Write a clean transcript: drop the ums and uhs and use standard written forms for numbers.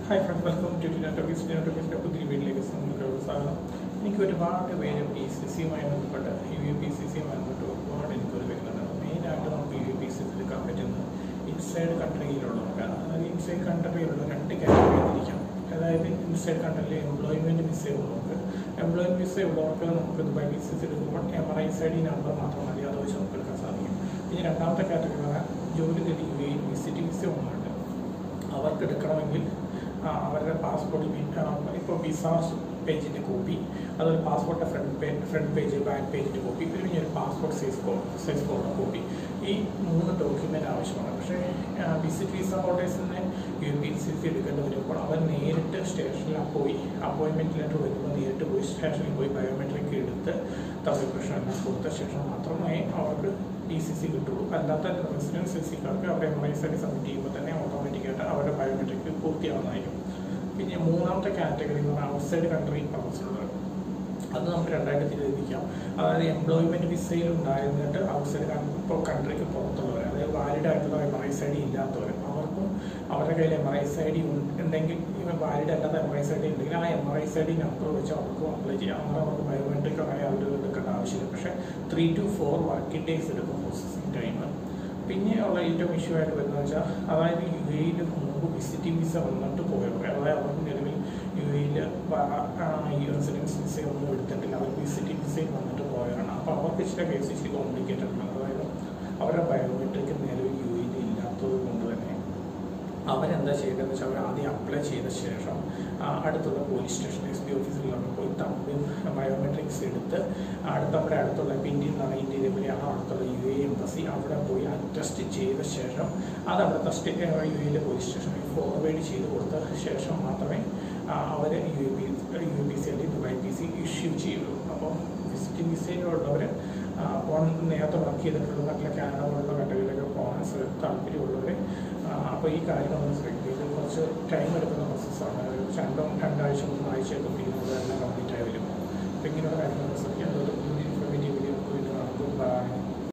Hi friends, welcome to Dinatopics. Dinatopics പുതിയ വീട്ടിലേക്ക് സ്വാഗതം. എനിക്ക് ഒരുപാട് പേര് PCC ബന്ധപ്പെട്ട് PCC ബന്ധപ്പെട്ട് ഒരുപാട് എനിക്കൊരു വരുന്നുണ്ട്. മെയിനായിട്ട് നമുക്ക് PCC എടുക്കാൻ പറ്റുന്നത് ഇൻസൈഡ് കൺട്രിയിലുള്ളവർക്ക്, അതായത് ഇൻസൈഡ് കൺട്രിയിലുള്ള രണ്ട് കാറ്റഗറി തിരിക്കാം. അതായത് ഇൻസൈഡ് കൺട്രിയിൽ എംപ്ലോയ്മെൻറ്റ് വിസ ഉള്ളവർക്ക്, എംപ്ലോയ്മെൻറ്റ് വിസ ഉള്ളവർക്ക് നമുക്ക് ദുബായ് PCC എടുക്കുമ്പോൾ MRISID നമ്പർ മാത്രം മതി, അത് വെച്ച് നമുക്ക് എടുക്കാൻ സാധിക്കും. പിന്നെ രണ്ടാമത്തെ കാറ്റഗറി പറഞ്ഞാൽ ജോലി തേടി വിസിറ്റിംഗ് വിസ ഒന്നുണ്ട്. അവർക്ക് എടുക്കണമെങ്കിൽ അവരുടെ പാസ്പോർട്ട് ഇപ്പോൾ വിസ പേജിൻ്റെ കോപ്പി, അതുപോലെ പാസ്പോർട്ടിൻ്റെ ഫ്രണ്ട് പേജ്, ബാക്ക് പേജിൻ്റെ കോപ്പി, പിന്നെ ഒരു പാസ്പോർട്ട് സൈസ് ഫോട്ടോ കോപ്പി, ഈ 3 ഡോക്യുമെൻ്റ് ആവശ്യമാണ്. പക്ഷേ വിസിറ്റ് വിസ ഹോൾഡേഴ്സിന് PCC എടുക്കേണ്ടി വരുമ്പോൾ അവർ നേരിട്ട് സ്റ്റേഷനിൽ അപ്പോയിൻമെൻറ്റ് ലെറ്റർ വരുമ്പോൾ നേരിട്ട് പോയി സ്റ്റേഷനിൽ പോയി ബയോമെട്രിക് എടുത്ത് തമ്മിൽ പ്രശ്നമെല്ലാം കൊടുത്ത ശേഷം മാത്രമേ അവർക്ക് PCC കിട്ടുള്ളൂ. അല്ലാത്ത റെസിഡൻസ് വിസക്കാർക്ക് അവരുടെ MRISID സബ്മിറ്റ് ചെയ്യുമ്പോൾ തന്നെ ഓട്ടോമാറ്റിക്കായിട്ട് അവരുടെ ബയോമെട്രിക് പൂർത്തിയാവുന്നതായിരിക്കും. പിന്നെ മൂന്നാമത്തെ കാറ്റഗറി എന്ന് പറഞ്ഞാൽ ഔട്ട്സൈഡ് കൺട്രി പർപ്പസിലുള്ളത്. അത് നമുക്ക് രണ്ടായിട്ട് തിരിക്കാം. അതായത് എംപ്ലോയ്മെൻറ്റ് വിസയിൽ ഉണ്ടായിരുന്നിട്ട് ഔട്ട്സൈഡ് കൺട്രിക്ക് പുറത്തുള്ളവർ, അതായത് വാലിഡ് ആയിട്ടുള്ള MRISID ഇല്ലാത്തവർ, അവർക്കും അവരുടെ കയ്യിൽ MRISID ഉണ്ടെങ്കിൽ, വാലിഡ് അല്ലാത്ത MRISID ഉണ്ടെങ്കിൽ ആ MRISID നമ്പർ വെച്ച് അവർക്കും അപ്ലൈ ചെയ്യാം. അങ്ങനെ അവർക്ക് ബയോമെട്രിക് അങ്ങനെ അവർ എടുക്കേണ്ട ആവശ്യമില്ല. പക്ഷേ 3 to 4 വർക്കിംഗ് ഡേയ്സ് എടുക്കും പ്രോസസ്സിങ് ടൈം. പിന്നെ ഉള്ള ഏറ്റവും ഇഷ്യൂ ആയിട്ട് വരുന്നത് വെച്ചാൽ, അതായത് UAE മുമ്പ് വിസിറ്റിംഗ് വിസ വന്നിട്ട് പോയവർ, അതായത് അവർക്ക് നിലവിൽ UAE റെസിഡൻസ് വിസ ഒന്നും എടുത്തിട്ടില്ല, അവർ വിസിറ്റിംഗ് വിസയിൽ വന്നിട്ട് പോയവരാണ്. അപ്പോൾ അവർക്ക് ഇച്ചിരി കേസ് ഇച്ചിരി കോംപ്ലിക്കേറ്റഡ് ആണ്. അതായത് അവരുടെ ബയോമെട്രിക് നിലവിൽ UAE ഇല്ലാത്തത് കൊണ്ട് തന്നെ അവരെന്താ ചെയ്യേണ്ടതെന്ന് വെച്ചാൽ, അവർ ആദ്യം അപ്ലൈ ചെയ്ത ശേഷം അടുത്തുള്ള പോലീസ് സ്റ്റേഷൻ SB ഓഫീസിലൊക്കെ പോയി തമ്മിൽ ബയോമെട്രിക്സ് എടുത്ത് നമ്മുടെ അടുത്തുള്ള ഇന്ത്യയിലാണ്, ഇന്ത്യയിലെ എവിടെയാണോ അടുത്തുള്ള UAE എംബസി, അവിടെ പോയി അറ്റസ്റ്റ് ചെയ്ത ശേഷം അത് അവിടുത്തെ UAE പോലീസ് സ്റ്റേഷനിൽ ഫോർവേഡ് ചെയ്ത് കൊടുത്ത ശേഷം മാത്രമേ അവർ UAPC അല്ലെങ്കിൽ ദുബായ് PC ഇഷ്യൂ ചെയ്യുള്ളൂ. അപ്പോൾ വിസിറ്റിംഗ് വിസയിലുള്ളവർ നേരത്തെ വർക്ക് ചെയ്തിട്ടുള്ള നാട്ടിലെ കാനഡ പോലുള്ള കൺട്രികളിലൊക്കെ പോകാൻ താല്പര്യമുള്ളവർ അപ്പോൾ ഈ കാര്യം നമ്മൾ ശ്രദ്ധിക്കുക. ഇത് കുറച്ച് ടൈം എടുക്കുന്ന പ്രോസസ്സാണ്. 2-2 3 ആഴ്ചയൊക്കെ തീരുന്നത് എല്ലാം കംപ്ലീറ്റ് ആയി വരും. അപ്പോൾ ഇങ്ങനെയുള്ള കാര്യങ്ങൾ ശ്രദ്ധിക്കുക. അതൊരു ഇൻഫോർമേറ്റീവ് വീഡിയോ നമുക്ക് വീണ്ടും കാണും.